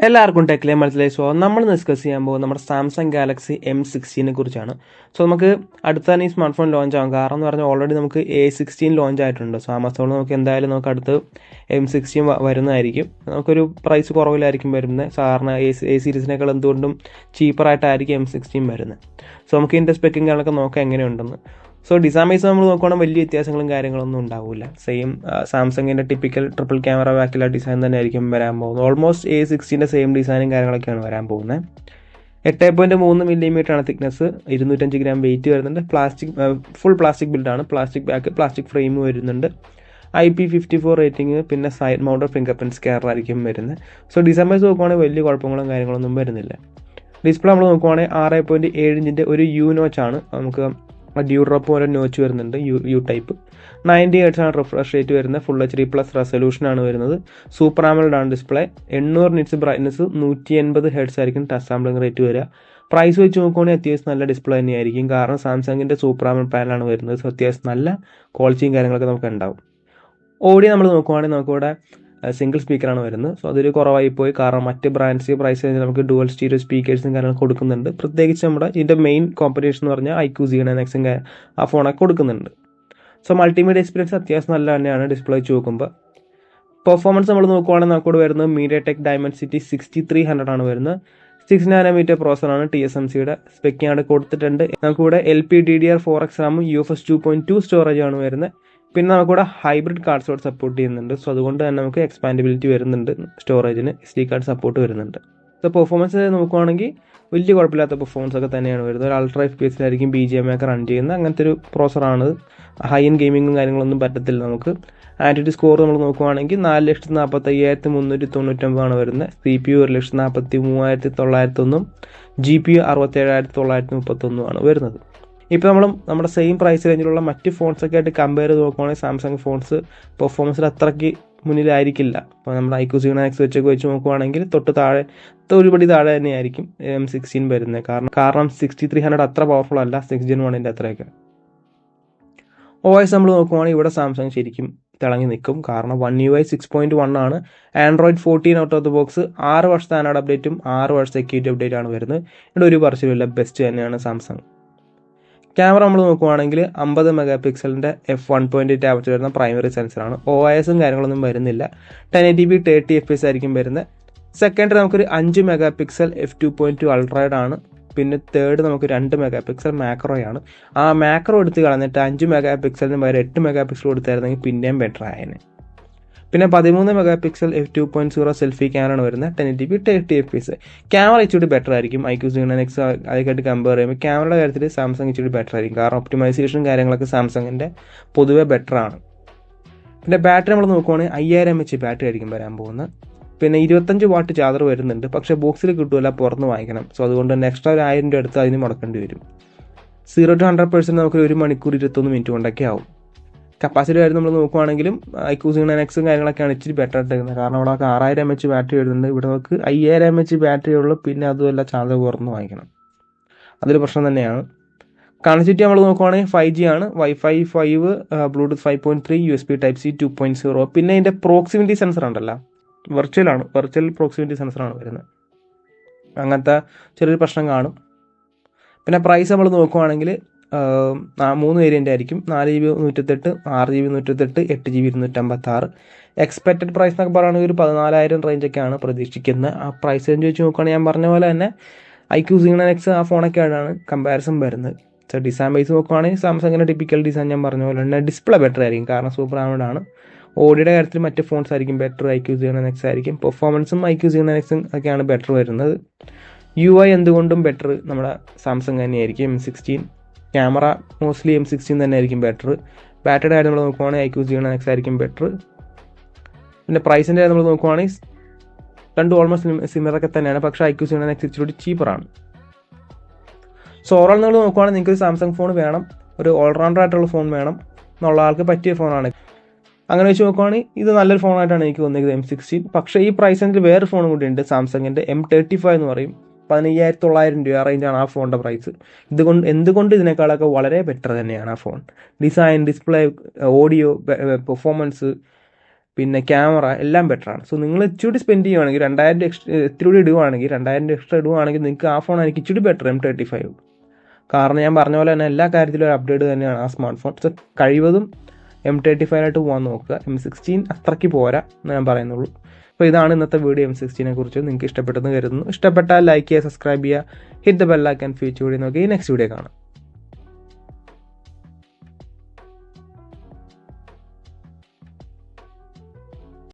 എല്ലാവർക്കും ടെക്ലിയ മനസ്സിലായി. സോ നമ്മൾ ഡിസ്കസ് ചെയ്യാൻ പോകുന്നത് നമ്മുടെ സാംസങ് ഗാലക്സി M16 കുറിച്ചാണ്. സോ നമുക്ക് അടുത്ത തന്നെ ഈ സ്മാർട്ട് ഫോൺ ലോഞ്ച് ആകും. കാരണം എന്ന് പറഞ്ഞാൽ ഓൾറെഡി നമുക്ക് A16 ലോഞ്ച് ആയിട്ടുണ്ട്. സോ ആമസോണിൽ നമുക്ക് എന്തായാലും നമുക്ക് അടുത്ത് M16 വരുന്നതായിരിക്കും. നമുക്കൊരു പ്രൈസ് കുറവിലായിരിക്കും വരുന്നത്. സാധാരണ A സീരീസിനേക്കാൾ എന്തുകൊണ്ടും ചീപ്പറായിട്ടായിരിക്കും M16 വരുന്നത്. സോ നമുക്ക് ഇതിൻ്റെ സ്പെക്കും കാര്യങ്ങളൊക്കെ നോക്കാം എങ്ങനെയുണ്ടെന്ന്. സോ ഡിസൈൻ വൈസ് നമ്മൾ നോക്കുകയാണെങ്കിൽ വലിയ വ്യത്യാസങ്ങളും കാര്യങ്ങളൊന്നും ഉണ്ടാവില്ല. സെയിം സാംസങ്ങിൻ്റെ ടിപ്പിക്കൽ ട്രിപ്പിൾ ക്യാമറ ബാക്കിലെ ഡിസൈൻ തന്നെ ആയിരിക്കും വരാൻ പോകുന്നത്. ഓൾമോസ്റ്റ് A16 സെയിം ഡിസൈനും കാര്യങ്ങളൊക്കെയാണ് വരാൻ പോകുന്നത്. 8.3 മില്ലിമീറ്ററാണ് തിക്നെസ്, 205 ഗ്രാം വെയിറ്റ് വരുന്നുണ്ട്. ഫുൾ പ്ലാസ്റ്റിക് ബിൽഡാണ്. പ്ലാസ്റ്റിക് ബാക്ക്, പ്ലാസ്റ്റിക് ഫ്രെയിം വരുന്നുണ്ട്. IP54 റേറ്റിംഗ്, പിന്നെ side mounted fingerprint scanner ആയിരിക്കും വരുന്നത്. സോ ഡിസൈൻ വൈസ് നോക്കുവാണെങ്കിൽ വലിയ കുഴപ്പങ്ങളും കാര്യങ്ങളൊന്നും വരുന്നില്ല. ഡിസ്പ്ലേ നമ്മൾ നോക്കുവാണെങ്കിൽ 6.7 ഇഞ്ചിൻ്റെ ഒരു യു നോച്ചാണ്. നമുക്ക് ഡ്യൂ ഡ്രോപ്പ് പോലെ നോച്ച് വരുന്നുണ്ട്, യു ടൈപ്പ്. 90 Hz ആണ് റിഫ്രഷ് റേറ്റ് വരുന്നത്. ഫുൾ HD+ റെസൊല്യൂഷനാണ് വരുന്നത്. സൂപ്പർ AMOLED ആണ് ഡിസ്പ്ലേ. 800 നിറ്റ്സ് ബ്രൈറ്റ്നസ്, 180 Hz ആയിരിക്കും ടച്ച് സാമ്പിളിംഗ് റേറ്റ് വരിക. പ്രൈസ് വെച്ച് നോക്കുകയാണെങ്കിൽ അത്യാവശ്യം നല്ല ഡിസ്പ്ലേ തന്നെയായിരിക്കും. കാരണം സാംസങ്ങിൻ്റെ സൂപ്പർ AMOLED പാനലാണ് വരുന്നത്. സോ അത്യാവശ്യം നല്ല ക്വാളിറ്റിയും കാര്യങ്ങളൊക്കെ നമുക്ക് ഉണ്ടാവും. ഓഡിയോ നമ്മൾ നോക്കുവാണെങ്കിൽ നമുക്കിവിടെ സിംഗിൾ സ്പീക്കറാണ് വരുന്നത്. സോ അതൊരു കുറവായി പോയി. കാരണം മറ്റ് ബ്രാൻഡ്സ് പ്രൈസ് കഴിഞ്ഞാൽ നമുക്ക് ഡുവൽ സ്റ്റീരിയോ സ്പീക്കേഴ്സും കാര്യങ്ങളും കൊടുക്കുന്നുണ്ട്. പ്രത്യേകിച്ച് നമ്മുടെ ഇതിൻ്റെ മെയിൻ കോമ്പറ്റീഷൻ എന്ന് പറഞ്ഞാൽ iQOO Z9Xും ആ ഫോണൊക്കെ കൊടുക്കുന്നുണ്ട്. സോ മൾട്ടിമീഡിയ എക്സ്പീരിയൻസ് അത്യാവശ്യം നല്ല തന്നെയാണ് ഡിസ്പ്ലേ വെച്ച് നോക്കുമ്പോൾ. പെർഫോമൻസ് നമ്മൾ നോക്കുവാണെങ്കിൽ നമുക്കിവിടെ വരുന്നത് MediaTek Dimensity 6300 ആണ് വരുന്നത്. 6 nm പ്രോസറാണ്. TSMCയുടെ സ്പെക്കാണ് കൊടുത്തിട്ടുണ്ട്. നമുക്കിവിടെ LPDDR4X റാമും UFS 2.2 സ്റ്റോറേജ് ആണ് വരുന്നത്. പിന്നെ നമുക്കിവിടെ ഹൈബ്രിഡ് കാർഡ് സ്ലോട്ട് സപ്പോർട്ട് ചെയ്യുന്നുണ്ട്. സോ അതുകൊണ്ട് തന്നെ നമുക്ക് എക്സ്പാൻഡബിലിറ്റി വരുന്നുണ്ട്. സ്റ്റോറേജിന് SD കാർഡ് സപ്പോർട്ട് വരുന്നുണ്ട്. സോ പെർഫോമൻസ് നോക്കുവാണെങ്കിൽ വലിയ കുഴപ്പമില്ലാത്ത പെർഫോമൻസ് ഒക്കെ തന്നെയാണ് വരുന്നത്. ഒരു അൾട്രാ FPS BGMI ഒക്കെ റൺ ചെയ്യുന്ന അങ്ങനത്തെ ഒരു പ്രോസറാണ്. ഹൈ എൻഡ് ഗെയിമിങ്ങും കാര്യങ്ങളൊന്നും പറ്റത്തില്ല നമുക്ക്. ആൻറ്റിറ്റി സ്കോർ നമ്മൾ നോക്കുവാണെങ്കിൽ 4,45,399 ആണ് വരുന്നത്. CPU 1,43,901, GPU 67,931 ആണ് വരുന്നത്. ഇപ്പോൾ നമ്മുടെ സെയിം പ്രൈസ് റേഞ്ചിലുള്ള മറ്റ് ഫോൺസൊക്കെ ആയിട്ട് കമ്പയർ ചെയ്ത് നോക്കുവാണെങ്കിൽ സാംസങ് ഫോൺസ് പെർഫോമൻസിൽ അത്രയ്ക്ക് മുന്നിലായിരിക്കില്ല. അപ്പോൾ നമ്മുടെ iQOO Z9X വെച്ച് നോക്കുവാണെങ്കിൽ ഒരുപടി താഴെ തന്നെയായിരിക്കും M16 വരുന്നത്. കാരണം 6300 അത്ര പവർഫുൾ അല്ല 6 Gen 1 അത്രയൊക്കെ. OS നമ്മൾ നോക്കുവാണെങ്കിൽ ഇവിടെ സാംസങ് ശരിക്കും തിളങ്ങി നിൽക്കും. കാരണം OneUI 6.1 ആണ്. Android 14 out of the box. 6 വർഷത്തെ ആൻഡ്രോയിഡ് അപ്ഡേറ്റും 6 വർഷത്തെ സെക്യൂരിറ്റി അപ്ഡേറ്റ് ആണ് വരുന്നത്. ഇവിടെ ഒരു പറച്ചിലുമില്ല, ബെസ്റ്റ് തന്നെയാണ് സാംസങ്. ക്യാമറ നമ്മൾ നോക്കുവാണെങ്കിൽ 50 MP f1.8 ആവറേജ് വരുന്ന പ്രൈമറി സെൻസറാണ്. OISും കാര്യങ്ങളൊന്നും വരുന്നില്ല. 1080p 30 FPS ആയിരിക്കും വരുന്നത്. സെക്കൻഡറി നമുക്കൊരു 5 MP f2.2 അൾട്രായ്ഡ് ആണ്. പിന്നെ തേർഡ് നമുക്ക് 2 MP മാക്രോയാണ്. ആ മാക്രോ എടുത്ത് കളഞ്ഞിട്ട് 5 MP പകരം 8 MP കൊടുത്തായിരുന്നെങ്കിൽ പിന്നെയും ബെറ്റർ ആയേനെ. പിന്നെ 13 MP f2.0 സെൽഫി ക്യാമറയാണ് വരുന്നത്. 1080p 30 FPS. ക്യാമറ ഇച്ചിരി ബെറ്റർ ആയിരിക്കും. iQOO Z9X അതൊക്കെയായിട്ട് കമ്പയർ ചെയ്യുമ്പോൾ ക്യാമറയുടെ കാര്യത്തിൽ സാംസങ് ഇച്ചിരി ബെറ്റർ ആയിരിക്കും. കാരണം ഒപ്റ്റിമൈസേഷൻ കാര്യങ്ങളൊക്കെ സാംസങ്ങിൻ്റെ പൊതുവെ ബെറ്റർ ആണ്. പിന്നെ ബാറ്ററി നമ്മൾ നോക്കുവാണെങ്കിൽ 5000 mAh ബാറ്ററി ആയിരിക്കും വരാൻ പോകുന്നത്. പിന്നെ 25 വാട്ട് ചാർജർ വരുന്നുണ്ട്. പക്ഷേ ബോക്സിൽ കിട്ടുമല്ല, പുറത്ത് വാങ്ങിക്കണം. സോ അതുകൊണ്ട് തന്നെ എക്സ്ട്രാ ഒരു 1000 രൂപ അടുത്ത് അതിന് മുടക്കേണ്ടി വരും. 0 to 100% നമുക്ക് 1 മണിക്കൂർ 21 മിനിറ്റ് കൊണ്ടൊക്കെ ആവും. കപ്പാസിറ്റി കാര്യം നമ്മൾ നോക്കുവാണെങ്കിലും iQOO Z9Xും കാര്യങ്ങളൊക്കെയാണ് ഇച്ചിരി ബെറ്റർ ആയിട്ട് വരുന്നത്. കാരണം അവിടെ നമുക്ക് 6000 mAh ബാറ്ററി വരുന്നുണ്ട്. ഇവിടെ നമുക്ക് 5000 mAh ബാറ്ററി ഉള്ളൂ. പിന്നെ അതുമല്ല ചാർജർ പുറത്ത് വാങ്ങിക്കണം. അതൊരു പ്രശ്നം തന്നെയാണ്. കണക്ടിവിറ്റി നമ്മൾ നോക്കുവാണെങ്കിൽ 5G ആണ്. Wi-Fi 5, Bluetooth 5.3, USB Type-C 2.0. പിന്നെ ഇതിൻ്റെ പ്രോക്സിമിറ്റി സെൻസർ ഉണ്ടല്ലോ, വെർച്വൽ പ്രോക്സിമിറ്റി സെൻസറാണ് വരുന്നത്. അങ്ങനത്തെ ചെറിയൊരു പ്രശ്നം കാണും. പിന്നെ പ്രൈസ് നമ്മൾ നോക്കുവാണെങ്കിൽ 3 വേരിയൻ്റ് ആയിരിക്കും. 4GB 128, 6GB 128, 8GB 256. Expected price എന്നൊക്കെ പറയുകയാണെങ്കിൽ ഒരു 14,000 റേഞ്ചൊക്കെയാണ് പ്രതീക്ഷിക്കുന്നത്. ആ പ്രൈസ് റേഞ്ച് വെച്ച് നോക്കുകയാണെങ്കിൽ ഞാൻ പറഞ്ഞ പോലെ തന്നെ iQOO Z9X ആ ഫോണൊക്കെയാണ് കമ്പാരിസൺ വരുന്നത്. സോ ഡിസൈൻ വൈസ് നോക്കുവാണെങ്കിൽ സാംസങ്ങിൻ്റെ ടിപ്പിക്കൽ ഡിസൈൻ ഞാൻ പറഞ്ഞ പോലെ തന്നെ ഡിസ്പ്ലേ ബെറ്റർ ആയിരിക്കും. കാരണം സൂപ്പർ AMOLED ആണ്. ഓഡിയോയുടെ കാര്യത്തിൽ മറ്റ് ഫോൺസ് ആയിരിക്കും ബെറ്റർ. iQOO Z9X ആയിരിക്കും. പെർഫോമൻസും iQOO Z9Xും ഒക്കെയാണ് ബെറ്റർ വരുന്നത്. UI എന്തുകൊണ്ടും ബെറ്റർ നമ്മുടെ സാംസങ് തന്നെയായിരിക്കും. M16 ക്യാമറ മോസ്റ്റ്ലി M16 തന്നെ ആയിരിക്കും ബെറ്റർ. ബാറ്ററിയുടെ കാര്യം നമ്മൾ നോക്കുവാണെങ്കിൽ iQOO Z9X ആയിരിക്കും ബെറ്റർ. പിന്നെ പ്രൈസിൻ്റെ കാര്യം നമ്മൾ നോക്കുവാണെങ്കിൽ രണ്ടും ഓൾമോസ്റ്റ് സിമിലറൊക്കെ തന്നെയാണ്. പക്ഷേ iQOO Z9X ഇച്ചിരി ചീപ്പറാണ്. സോ ഓവറോൾ നിങ്ങൾ നോക്കുവാണെങ്കിൽ നിങ്ങൾക്കൊരു സാംസങ് ഫോൺ വേണം, ഒരു ഓൾറൗണ്ടർ ആയിട്ടുള്ള ഫോൺ വേണം എന്നുള്ള ആൾക്ക് പറ്റിയ ഫോണാണ്. അങ്ങനെ വെച്ച് നോക്കുവാണെങ്കിൽ ഇത് നല്ലൊരു ഫോണായിട്ടാണ് എനിക്ക് തോന്നിയത് M16. പക്ഷേ ഈ പ്രൈസ് റേഞ്ചിൽ വേറെ ഫോണും കൂടി ഉണ്ട്. സാംസങ്ങിൻ്റെ M35 എന്ന് പറയും. 15,900 രൂപ റേഞ്ചാണ് ആ ഫോണിൻ്റെ പ്രൈസ്. എന്തുകൊണ്ട് ഇതിനേക്കാളൊക്കെ വളരെ ബെറ്റർ തന്നെയാണ് ആ phone. Design, display, audio, performance, പിന്നെ ക്യാമറ എല്ലാം ബെറ്ററാണ്. സോ നിങ്ങൾ ഇച്ചിരി സ്പെൻഡ് ചെയ്യുവാണെങ്കിൽ 2000 ഇത്തിരി കൂടി ഇടുവാണെങ്കിൽ 2000 എക്സ്ട്രാ ഇടുവാണെങ്കിൽ നിങ്ങൾക്ക് ആ ഫോൺ എനിക്ക് ഇച്ചിരി ബെറ്റർ M35. കാരണം ഞാൻ പറഞ്ഞ പോലെ തന്നെ എല്ലാ കാര്യത്തിലും ഒരു അപ്ഡേറ്റ് തന്നെയാണ് ആ സ്മാർട്ട് ഫോൺ. സോ കഴിവതും M35 പോകാൻ നോക്കുക. M16 അത്രയ്ക്ക് പോരാ എന്ന് ഞാൻ പറയുന്നുള്ളൂ. അപ്പോൾ ഇതാണ് ഇന്നത്തെ വീഡിയോ M16 കുറിച്ച്. നിങ്ങൾക്ക് ഇഷ്ടപ്പെട്ടെന്ന് കരുതുന്നു. ഇഷ്ടപ്പെട്ടാൽ ലൈക്ക് ചെയ്യുക, സബ്സ്ക്രൈബ് ചെയ്യുക, hit the bell icon, future video നോക്കി നെക്സ്റ്റ് വീഡിയോ കാണാം.